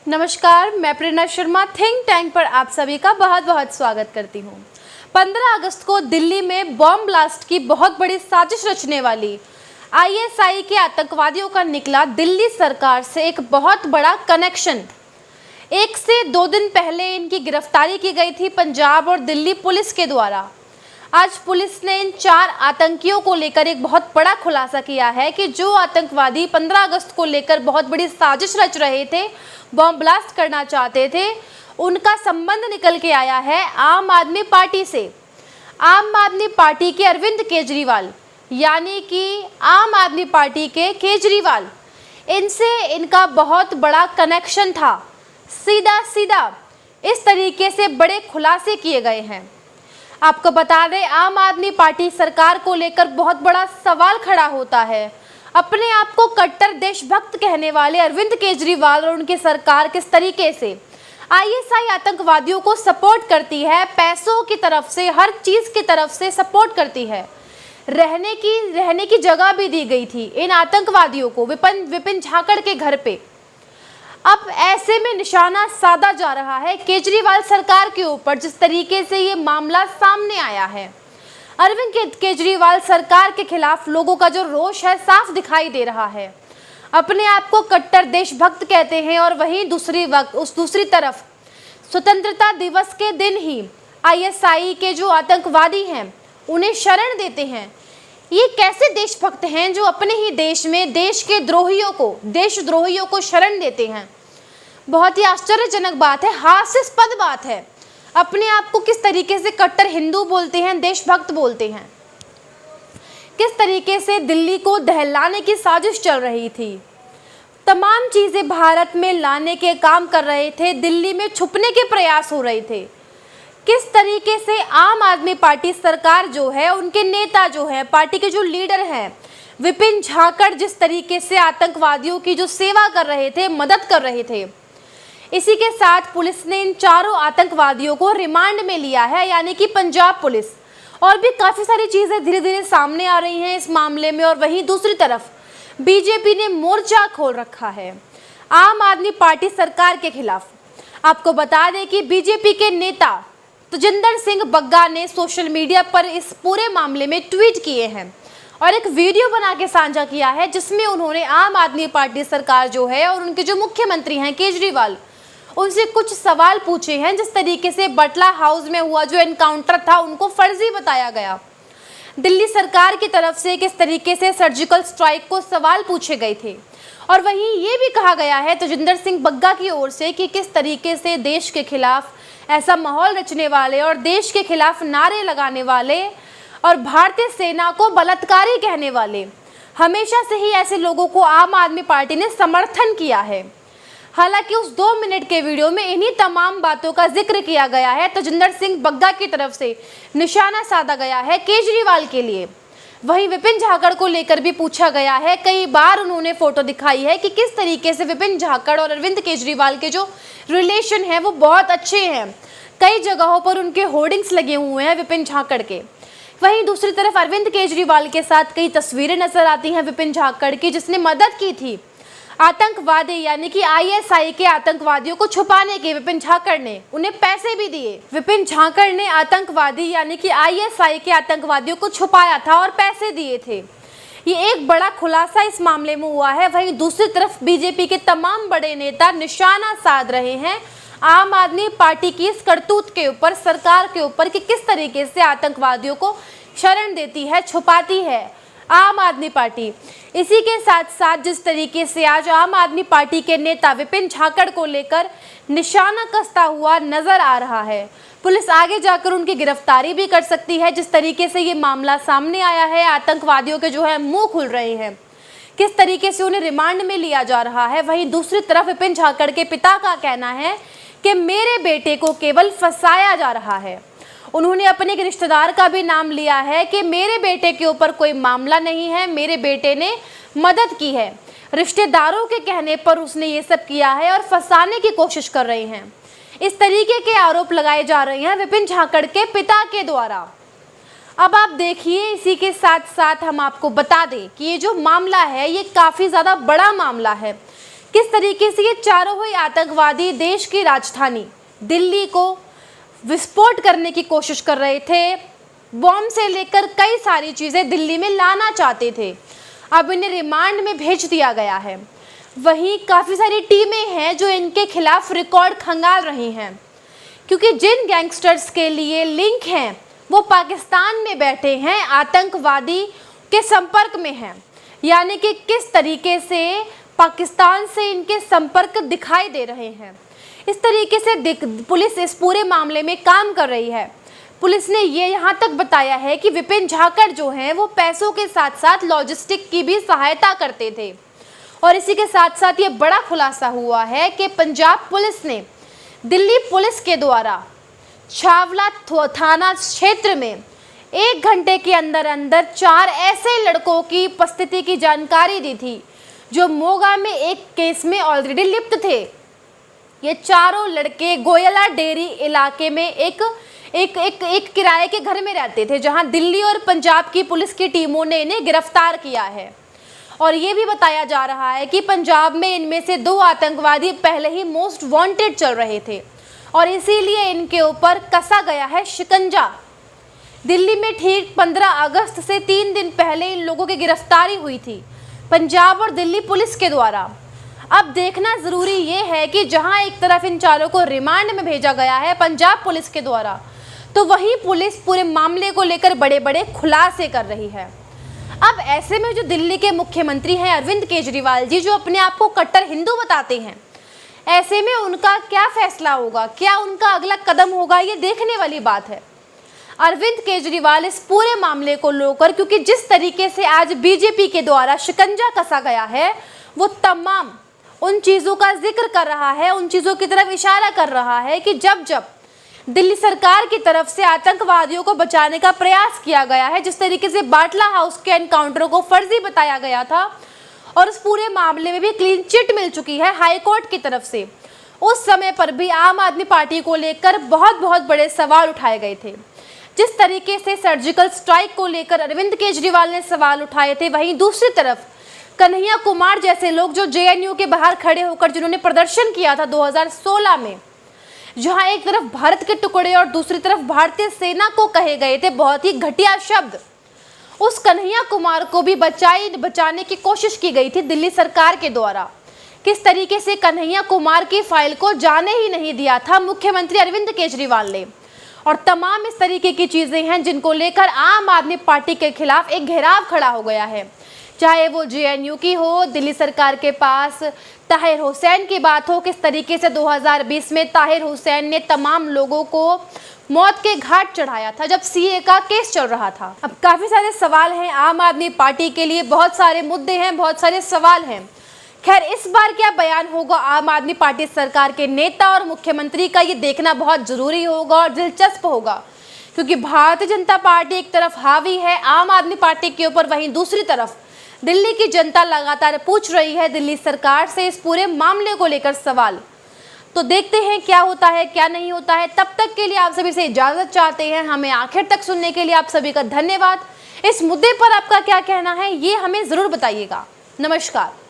नमस्कार, मैं प्रेरणा Sharma think tank पर आप सभी का बहुत बहुत स्वागत करती हूँ। 15 अगस्त को दिल्ली में बॉम्ब ब्लास्ट की बहुत बड़ी साजिश रचने वाली आईएसआई के आतंकवादियों का निकला दिल्ली सरकार से एक बहुत बड़ा कनेक्शन। 1 से 2 दिन पहले इनकी गिरफ्तारी की गई थी पंजाब और दिल्ली पुलिस के द्वारा। आज पुलिस ने इन 4 आतंकियों को लेकर एक बहुत बड़ा खुलासा किया है कि जो आतंकवादी 15 अगस्त को लेकर बहुत बड़ी साजिश रच रहे थे, बॉम्ब ब्लास्ट करना चाहते थे, उनका संबंध निकल के आया है आम आदमी पार्टी से। आम आदमी पार्टी के अरविंद केजरीवाल, यानी कि आम आदमी पार्टी के केजरीवाल, इनसे इनका बहुत बड़ा कनेक्शन था। सीधा सीधा इस तरीके से बड़े खुलासे किए गए हैं। आपको बता दें, आम आदमी पार्टी सरकार को लेकर बहुत बड़ा सवाल खड़ा होता है। अपने आप को कट्टर देशभक्त कहने वाले अरविंद केजरीवाल और उनकी सरकार किस तरीके से आईएसआई आतंकवादियों को सपोर्ट करती है, पैसों की तरफ से, हर चीज़ की तरफ से सपोर्ट करती है। रहने की जगह भी दी गई थी इन आतंकवादियों को विपिन झाकड़ के घर पे। अब ऐसे में निशाना साधा जा रहा है केजरीवाल सरकार के ऊपर, जिस तरीके से ये मामला सामने आया है। अरविंद केजरीवाल सरकार के खिलाफ लोगों का जो रोष है साफ दिखाई दे रहा है। अपने आप को कट्टर देशभक्त कहते हैं और वहीं दूसरी तरफ स्वतंत्रता दिवस के दिन ही आईएसआई के जो आतंकवादी हैं उन्हें शरण देते हैं। ये कैसे देशभक्त हैं जो अपने ही देश में देशद्रोहियों को शरण देते हैं? बहुत ही आश्चर्यजनक बात है, हास्यास्पद बात है। अपने आप को किस तरीके से कट्टर हिंदू बोलते हैं, देशभक्त बोलते हैं। किस तरीके से दिल्ली को दहलाने की साजिश चल रही थी। तमाम चीज़ें भारत में लाने के काम कर रहे थे, दिल्ली में छुपने के प्रयास हो रहे थे। किस तरीके से आम आदमी पार्टी सरकार जो है, उनके नेता जो है, पार्टी के जो लीडर हैं विपिन झाकड़, जिस तरीके से आतंकवादियों की जो सेवा कर रहे थे, मदद कर रहे थे। इसी के साथ पुलिस ने इन 4 आतंकवादियों को रिमांड में लिया है, यानी कि पंजाब पुलिस। और भी काफ़ी सारी चीज़ें धीरे धीरे सामने आ रही हैं इस मामले में। और वहीं दूसरी तरफ बीजेपी ने मोर्चा खोल रखा है आम आदमी पार्टी सरकार के खिलाफ। आपको बता दें कि बीजेपी के नेता तजिंदर सिंह बग्गा ने सोशल मीडिया पर इस पूरे मामले में ट्वीट किए हैं और एक वीडियो बना के साझा किया है, जिसमें उन्होंने आम आदमी पार्टी सरकार जो है और उनके जो मुख्यमंत्री हैं केजरीवाल, उनसे कुछ सवाल पूछे हैं। जिस तरीके से बटला हाउस में हुआ जो एनकाउंटर था उनको फर्जी बताया गया। दिल्ली सरकार की तरफ से किस तरीके से सर्जिकल स्ट्राइक को सवाल पूछे गए थे। और वहीं ये भी कहा गया है तजिंदर सिंह बग्गा की ओर से कि किस तरीके से देश के खिलाफ ऐसा माहौल रचने वाले और देश के खिलाफ नारे लगाने वाले और भारतीय सेना को बलात्कारी कहने वाले, हमेशा से ही ऐसे लोगों को आम आदमी पार्टी ने समर्थन किया है। हालांकि उस 2 मिनट के वीडियो में इन्हीं तमाम बातों का जिक्र किया गया है। तजिंदर सिंह बग्गा की तरफ से निशाना साधा गया है केजरीवाल के लिए। वहीं विपिन झाकड़ को लेकर भी पूछा गया है। कई बार उन्होंने फोटो दिखाई है कि किस तरीके से विपिन झाकड़ और अरविंद केजरीवाल के जो रिलेशन है वो बहुत अच्छे हैं। कई जगहों पर उनके होर्डिंग्स लगे हुए हैं विपिन झाकड़ के। वहीं दूसरी तरफ अरविंद केजरीवाल के साथ कई तस्वीरें नजर आती हैं विपिन झाकड़ की, जिसने मदद की थी आतंकवादी यानी कि आईएसआई के आतंकवादियों को छुपाने के। विपिन झाकड़ ने उन्हें पैसे भी दिए। विपिन झाकड़ ने आतंकवादी यानी कि आईएसआई के आतंकवादियों को छुपाया था और पैसे दिए थे। ये एक बड़ा खुलासा इस मामले में हुआ है। वहीं दूसरी तरफ बीजेपी के तमाम बड़े नेता निशाना साध रहे हैं आम आदमी पार्टी की इस करतूत के ऊपर, सरकार के ऊपर, कि किस तरीके से आतंकवादियों को शरण देती है, छुपाती है आम आदमी पार्टी। इसी के साथ साथ जिस तरीके से आज आम आदमी पार्टी के नेता विपिन झाकड़ को लेकर निशाना कसता हुआ नजर आ रहा है, पुलिस आगे जाकर उनकी गिरफ्तारी भी कर सकती है। जिस तरीके से ये मामला सामने आया है, आतंकवादियों के जो है मुंह खुल रहे हैं, किस तरीके से उन्हें रिमांड में लिया जा रहा है। वहीं दूसरी तरफ विपिन झाकड़ के पिता का कहना है कि मेरे बेटे को केवल फंसाया जा रहा है। उन्होंने अपने एक रिश्तेदार का भी नाम लिया है कि मेरे बेटे के ऊपर कोई मामला नहीं है, मेरे बेटे ने मदद की है। रिश्तेदारों के कहने पर उसने ये सब किया है और फंसाने की कोशिश कर रहे हैं। इस तरीके के आरोप लगाए जा रहे हैं विपिन झाकड़ के पिता के द्वारा। अब आप देखिए, इसी के साथ साथ हम आपको बता दें कि ये जो मामला है ये काफ़ी ज़्यादा बड़ा मामला है। किस तरीके से ये चारों ही आतंकवादी देश की राजधानी दिल्ली को विस्फोट करने की कोशिश कर रहे थे। बॉम्ब से लेकर कई सारी चीज़ें दिल्ली में लाना चाहते थे। अब इन्हें रिमांड में भेज दिया गया है। वहीं काफ़ी सारी टीमें हैं जो इनके खिलाफ रिकॉर्ड खंगाल रही हैं, क्योंकि जिन गैंगस्टर्स के लिए लिंक हैं वो पाकिस्तान में बैठे हैं, आतंकवादी के संपर्क में हैं। यानी कि किस तरीके से पाकिस्तान से इनके संपर्क दिखाई दे रहे हैं, इस तरीके से पुलिस इस पूरे मामले में काम कर रही है। पुलिस ने ये यहाँ तक बताया है कि विपिन झाकड़ जो हैं वो पैसों के साथ साथ लॉजिस्टिक की भी सहायता करते थे। और इसी के साथ साथ ये बड़ा खुलासा हुआ है कि पंजाब पुलिस ने दिल्ली पुलिस के द्वारा छावला थाना क्षेत्र में 1 घंटे के अंदर अंदर 4 ऐसे लड़कों की उपस्थिति की जानकारी दी थी जो मोगा में एक केस में ऑलरेडी लिप्त थे। ये चारों लड़के गोयला डेरी इलाके में एक किराए के घर में रहते थे, जहां दिल्ली और पंजाब की पुलिस की टीमों ने इन्हें गिरफ्तार किया है। और ये भी बताया जा रहा है कि पंजाब में इनमें से 2 आतंकवादी पहले ही मोस्ट वांटेड चल रहे थे और इसीलिए इनके ऊपर कसा गया है शिकंजा। दिल्ली में ठीक 15 अगस्त से 3 दिन पहले इन लोगों की गिरफ्तारी हुई थी पंजाब और दिल्ली पुलिस के द्वारा। अब देखना ज़रूरी ये है कि जहां एक तरफ इन चारों को रिमांड में भेजा गया है पंजाब पुलिस के द्वारा, तो वहीं पुलिस पूरे मामले को लेकर बड़े बड़े खुलासे कर रही है। अब ऐसे में जो दिल्ली के मुख्यमंत्री हैं अरविंद केजरीवाल जी, जो अपने आप को कट्टर हिंदू बताते हैं, ऐसे में उनका क्या फैसला होगा, क्या उनका अगला कदम होगा, ये देखने वाली बात है। अरविंद केजरीवाल इस पूरे मामले को लेकर, क्योंकि जिस तरीके से आज बीजेपी के द्वारा शिकंजा कसा गया है, वो तमाम उन चीज़ों का जिक्र कर रहा है, उन चीज़ों की तरफ इशारा कर रहा है कि जब जब दिल्ली सरकार की तरफ से आतंकवादियों को बचाने का प्रयास किया गया है, जिस तरीके से बाटला हाउस के एनकाउंटरों को फर्जी बताया गया था और उस पूरे मामले में भी क्लीन चिट मिल चुकी है हाई कोर्ट की तरफ से, उस समय पर भी आम आदमी पार्टी को लेकर बहुत बड़े सवाल उठाए गए थे। जिस तरीके से सर्जिकल स्ट्राइक को लेकर अरविंद केजरीवाल ने सवाल उठाए थे, वहीं दूसरी तरफ कन्हैया कुमार जैसे लोग जो जेएनयू के बाहर खड़े होकर जिन्होंने प्रदर्शन किया था 2016 में, जहां एक तरफ भारत के टुकड़े और दूसरी तरफ भारतीय सेना को कहे गए थे बहुत ही घटिया शब्द, उस कन्हैया कुमार को भी बचाने की कोशिश की गई थी दिल्ली सरकार के द्वारा। किस तरीके से कन्हैया कुमार की फाइल को जाने ही नहीं दिया था मुख्यमंत्री अरविंद केजरीवाल ने। और तमाम इस तरीके की चीज़ें हैं जिनको लेकर आम आदमी पार्टी के खिलाफ एक घेराव खड़ा हो गया है, चाहे वो जेएनयू की हो, दिल्ली सरकार के पास ताहिर हुसैन की बात हो। किस तरीके से 2020 में ताहिर हुसैन ने तमाम लोगों को मौत के घाट चढ़ाया था जब सीए का केस चल रहा था। अब काफ़ी सारे सवाल हैं आम आदमी पार्टी के लिए, बहुत सारे मुद्दे हैं, बहुत सारे सवाल हैं। खैर, इस बार क्या बयान होगा आम आदमी पार्टी सरकार के नेता और मुख्यमंत्री का, ये देखना बहुत ज़रूरी होगा और दिलचस्प होगा, क्योंकि भारतीय जनता पार्टी एक तरफ हावी है आम आदमी पार्टी के ऊपर, वहीं दूसरी तरफ दिल्ली की जनता लगातार पूछ रही है दिल्ली सरकार से इस पूरे मामले को लेकर सवाल। तो देखते हैं क्या होता है क्या नहीं होता है। तब तक के लिए आप सभी से इजाज़त चाहते हैं। हमें आखिर तक सुनने के लिए आप सभी का धन्यवाद। इस मुद्दे पर आपका क्या कहना है ये हमें ज़रूर बताइएगा। नमस्कार।